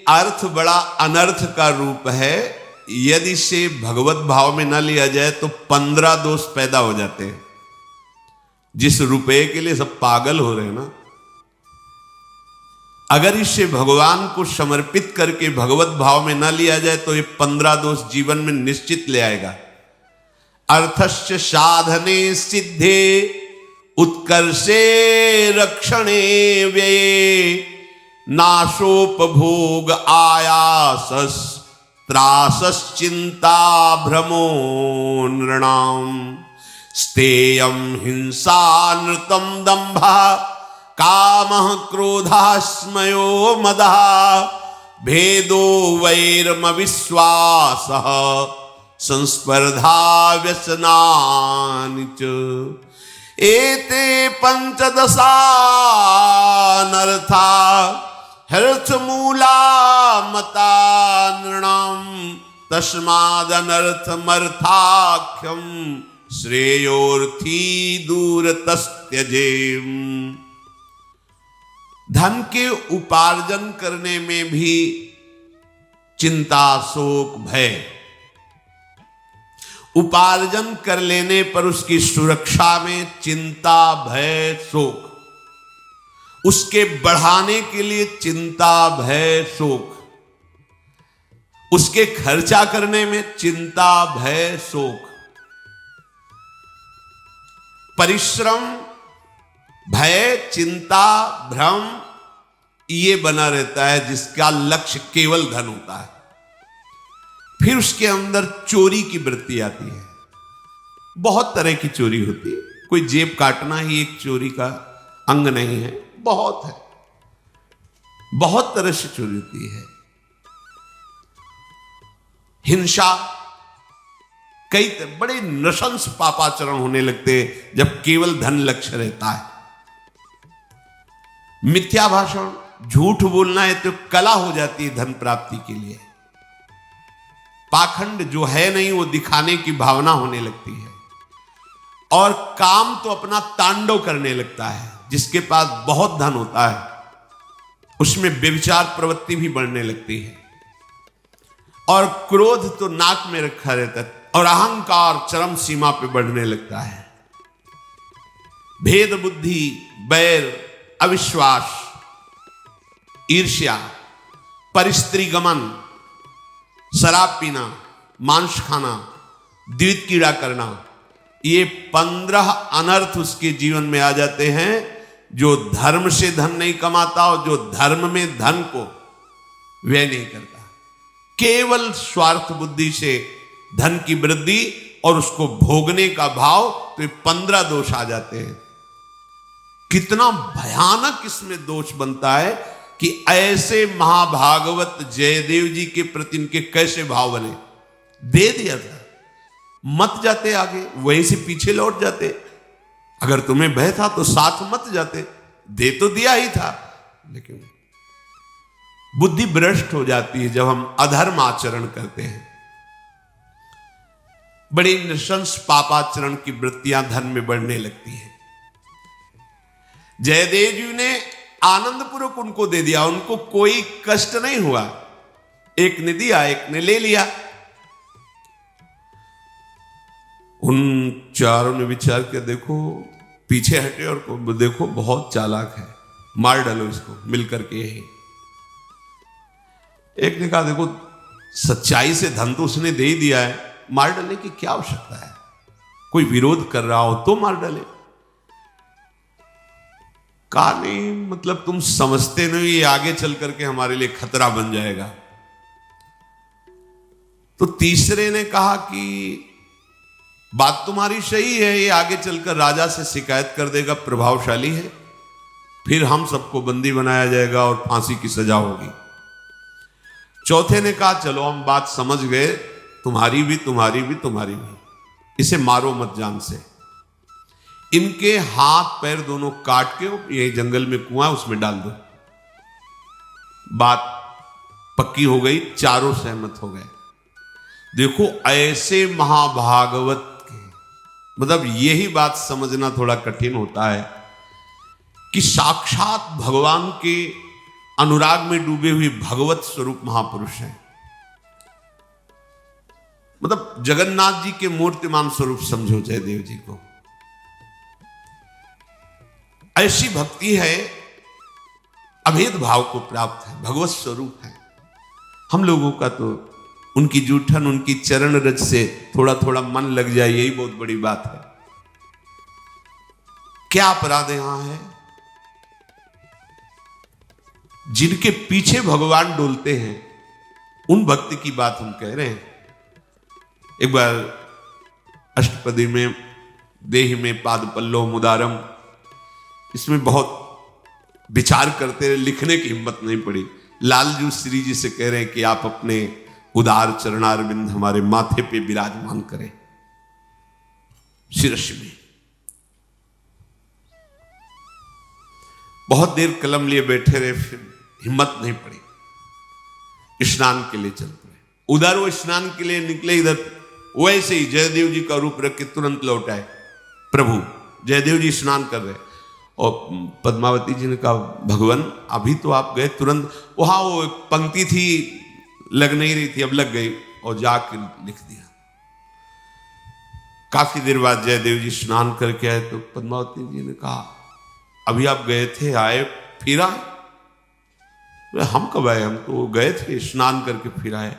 अर्थ बड़ा अनर्थ का रूप है। यदि इसे भगवत भाव में न लिया जाए तो 15 दोष पैदा हो जाते हैं। जिस रुपए के लिए सब पागल हो रहे हैं ना, अगर इसे भगवान को समर्पित करके भगवत भाव में न लिया जाए तो ये 15 दोष जीवन में निश्चित ले आएगा। अर्थस्य साधने सिद्धे उत्कर्षे रक्षणे व्यये नाशोपभोग आयासस त्रासश्चिंता भ्रमो नृणाम स्तेयं हिंसा नृतं दंभा कामः क्रोधास्मयो मदः भेदो वैरमविश्वासः संस्पर्धा व्यसनानि च एते पंचदशानर्था हर्थमूला मता नृणाम तस्मादनर्थमर्थाख्यम श्रेयोर्थी दूरतस्त्यजेम। धन के उपार्जन करने में भी चिंता शोक भय, उपार्जन कर लेने पर उसकी सुरक्षा में चिंता भय शोक, उसके बढ़ाने के लिए चिंता भय शोक, उसके खर्चा करने में चिंता भय शोक, परिश्रम भय चिंता भ्रम ये बना रहता है जिसका लक्ष्य केवल धन होता है। फिर उसके अंदर चोरी की वृत्ति आती है। बहुत तरह की चोरी होती है, कोई जेब काटना ही एक चोरी का अंग नहीं है, बहुत है, बहुत तरह से चोरी होती है। हिंसा, कई बड़े नृशंस पापाचरण होने लगते हैं जब केवल धन लक्ष्य रहता है। मिथ्या भाषण, झूठ बोलना है तो कला हो जाती है धन प्राप्ति के लिए। पाखंड जो है नहीं वो दिखाने की भावना होने लगती है। और काम तो अपना तांडव करने लगता है। जिसके पास बहुत धन होता है उसमें व्यभिचार प्रवृत्ति भी बढ़ने लगती है। और क्रोध तो नाक में रखा रहता है और अहंकार चरम सीमा पे बढ़ने लगता है। भेद बुद्धि, बैर, अविश्वास, ईर्ष्या, परिस्त्री गमन, शराब पीना, मांस खाना, द्वित कीड़ा करना, ये 15 अनर्थ उसके जीवन में आ जाते हैं। जो धर्म से धन नहीं कमाता और जो धर्म में धन को व्यय नहीं करता, केवल स्वार्थ बुद्धि से धन की वृद्धि और उसको भोगने का भाव, तो ये 15 दोष आ जाते हैं। कितना भयानक इसमें दोष बनता है कि ऐसे महाभागवत जयदेव जी के प्रति इनके कैसे भाव बने। दे दिया था, मत जाते आगे, वहीं से पीछे लौट जाते। अगर तुम्हें भय था तो साथ मत जाते, दे तो दिया ही था। लेकिन बुद्धि भ्रष्ट हो जाती है जब हम अधर्म आचरण करते हैं। बड़ी नृशंस पापाचरण की वृत्तियां धन में बढ़ने लगती है। जयदेव जी ने आनंदपूर्वक उनको दे दिया, उनको कोई कष्ट नहीं हुआ। एक ने दिया, एक ने ले लिया। उन चारों ने विचार किया, देखो पीछे हटे और देखो बहुत चालाक है, मार डालो इसको मिलकर के। यही एक ने कहा, देखो सच्चाई से धन तो उसने दे ही दिया है, मार डालने की क्या आवश्यकता है, कोई विरोध कर रहा हो तो मार डाले। कहा नहीं, मतलब तुम समझते नहीं, ये आगे चल करके हमारे लिए खतरा बन जाएगा। तो तीसरे ने कहा कि बात तुम्हारी सही है, ये आगे चलकर राजा से शिकायत कर देगा, प्रभावशाली है, फिर हम सबको बंदी बनाया जाएगा और फांसी की सजा होगी। चौथे ने कहा, चलो हम बात समझ गए, तुम्हारी भी तुम्हारी भी तुम्हारी भी, इसे मारो मत जान से। इनके हाथ पैर दोनों काट के ये जंगल में कुआं उसमें डाल दो। बात पक्की हो गई, चारों सहमत हो गए। देखो ऐसे महाभागवत के, मतलब यही बात समझना थोड़ा कठिन होता है कि साक्षात भगवान के अनुराग में डूबे हुए भगवत स्वरूप महापुरुष हैं। मतलब जगन्नाथ जी के मूर्तिमान स्वरूप समझो जयदेव जी को। ऐसी भक्ति है, अभेद भाव को प्राप्त है, भगवत स्वरूप है। हम लोगों का तो उनकी जूठन, उनकी चरण रज से थोड़ा थोड़ा मन लग जाए, यही बहुत बड़ी बात है। क्या अपराध यहां है? जिनके पीछे भगवान डोलते हैं उन भक्ति की बात हम कह रहे हैं। एक बार अष्टपदी में देह में पाद पल्लव मुदारम, इसमें बहुत विचार करते रहे, लिखने की हिम्मत नहीं पड़ी। लालजू श्री जी से कह रहे हैं कि आप अपने उदार चरणारविंद हमारे माथे पे विराजमान करें, शिरस में। बहुत देर कलम लिए बैठे रहे, फिर हिम्मत नहीं पड़ी, स्नान के लिए चल पड़े। उधर वो स्नान के लिए निकले, इधर वैसे ही जयदेव जी का रूप रख के तुरंत लौट आए। प्रभु जयदेव जी स्नान कर रहे, और पद्मावती जी ने कहा भगवान अभी तो आप गए तुरंत, वहां वो एक पंक्ति थी लग नहीं रही थी, अब लग गई, और जाके लिख दिया। काफी देर बाद जयदेव जी स्नान करके आए तो पद्मावती जी ने कहा अभी आप गए थे, आए फिर आए? हम कब आए? हम तो गए थे स्नान करके फिर आए।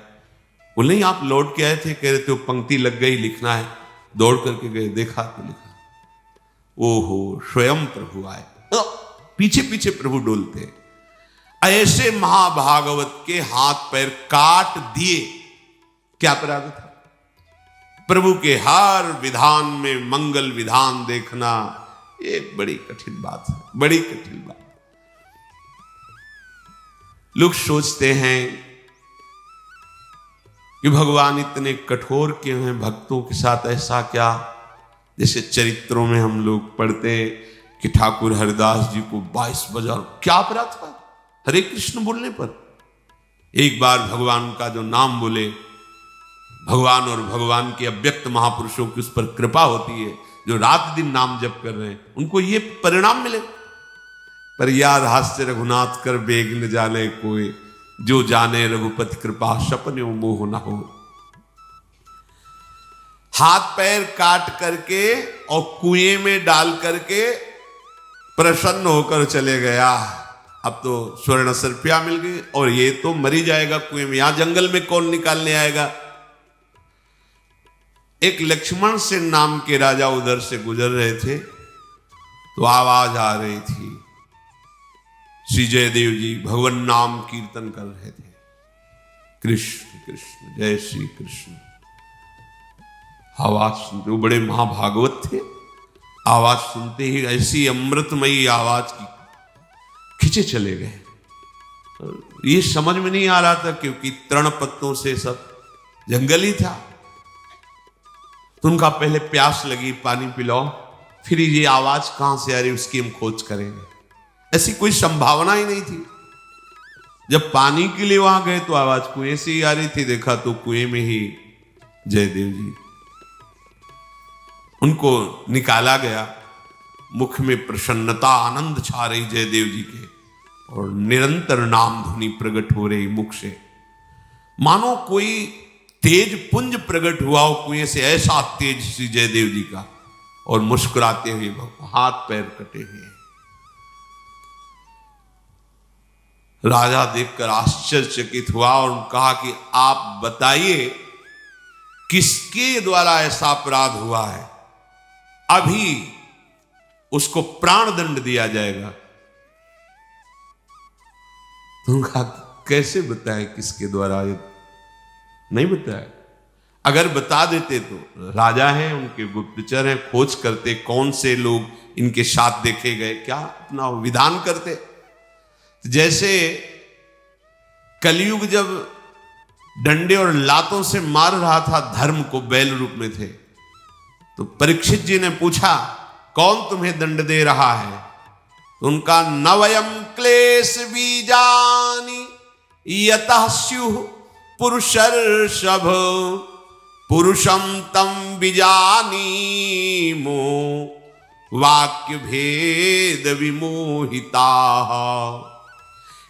बोले नहीं आप लौट के आए थे, कह रहे थे वो पंक्ति लग गई, लिखना है, दौड़ करके गए, देखा तो लिखा। ओहो, स्वयं प्रभु आए, पीछे पीछे प्रभु डोलते। ऐसे महाभागवत के हाथ पैर काट दिए, क्या अपराध था? प्रभु के हर विधान में मंगल विधान देखना एक बड़ी कठिन बात है, बड़ी कठिन बात। लोग सोचते हैं कि भगवान इतने कठोर क्यों हैं भक्तों के साथ, ऐसा क्या? जैसे चरित्रों में हम लोग पढ़ते कि ठाकुर हरिदास जी को 22 बार क्या अपराध था हरे कृष्ण बोलने पर? एक बार भगवान का जो नाम बोले, भगवान और भगवान के अव्यक्त महापुरुषों की उस पर कृपा होती है, जो रात दिन नाम जप कर रहे हैं, उनको ये परिणाम मिले। पर यार हास्य रघुनाथ कर बेग न जाने कोई, जो जाने रघुपति कृपा सपने मोह न हो। हाथ पैर काट करके और कुएं में डाल करके प्रसन्न होकर चले गया। अब तो स्वर्ण सर्पिया मिल गई और ये तो मरी जाएगा कुएं में, यहां जंगल में कौन निकालने आएगा? एक लक्ष्मण से नाम के राजा उधर से गुजर रहे थे तो आवाज आ रही थी, श्री जयदेव जी भगवान नाम कीर्तन कर रहे थे, कृष्ण कृष्ण जय श्री कृष्ण। आवाज सुनते, वो बड़े महाभागवत थे, आवाज सुनते ही ऐसी अमृतमयी आवाज की खिंचे चले गए। ये समझ में नहीं आ रहा था क्योंकि तृण पत्तों से सब जंगल ही था। तो उनका पहले प्यास लगी, पानी पिलाओ, फिर ये आवाज कहां से आ रही उसकी हम खोज करेंगे। ऐसी कोई संभावना ही नहीं थी। जब पानी के लिए वहां गए तो आवाज कुएं से ही आ रही थी, देखा तो कुएं में ही जयदेव जी। उनको निकाला गया, मुख में प्रसन्नता आनंद छा रही जयदेव जी के, और निरंतर नाम धुनी प्रकट हो रही मुख से, मानो कोई तेज पुंज प्रकट हुआ हो कुएं से, ऐसा तेज श्री जयदेव जी का, और मुस्कुराते हुए हाथ पैर कटे हुए। राजा देखकर आश्चर्यचकित हुआ और कहा कि आप बताइए किसके द्वारा ऐसा अपराध हुआ है, अभी उसको प्राण दंड दिया जाएगा। तुम कहा कैसे बताए किसके द्वारा? नहीं बताया। अगर बता देते तो राजा हैं, उनके गुप्तचर हैं, खोज करते कौन से लोग इनके साथ देखे गए, क्या अपना विधान करते। जैसे कलयुग जब डंडे और लातों से मार रहा था धर्म को, बैल रूप में थे, तो परीक्षित जी ने पूछा कौन तुम्हें दंड दे रहा है? तो उनका नवयम क्लेश बीजानि यतः स्युः पुरुषर्षभ पुरुषम तम बीजानीमो वाक्य भेद विमोहिता।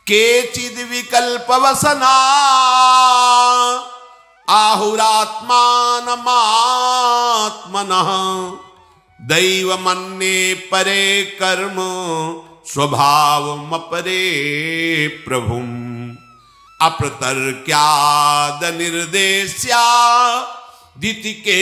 केचिद विकल्पवसना आहुरात्मानमात्मनः दैवमन्ये परे कर्म स्वभावमपरे प्रभुम् अप्रतर्क्याद निर्देश्या दिति के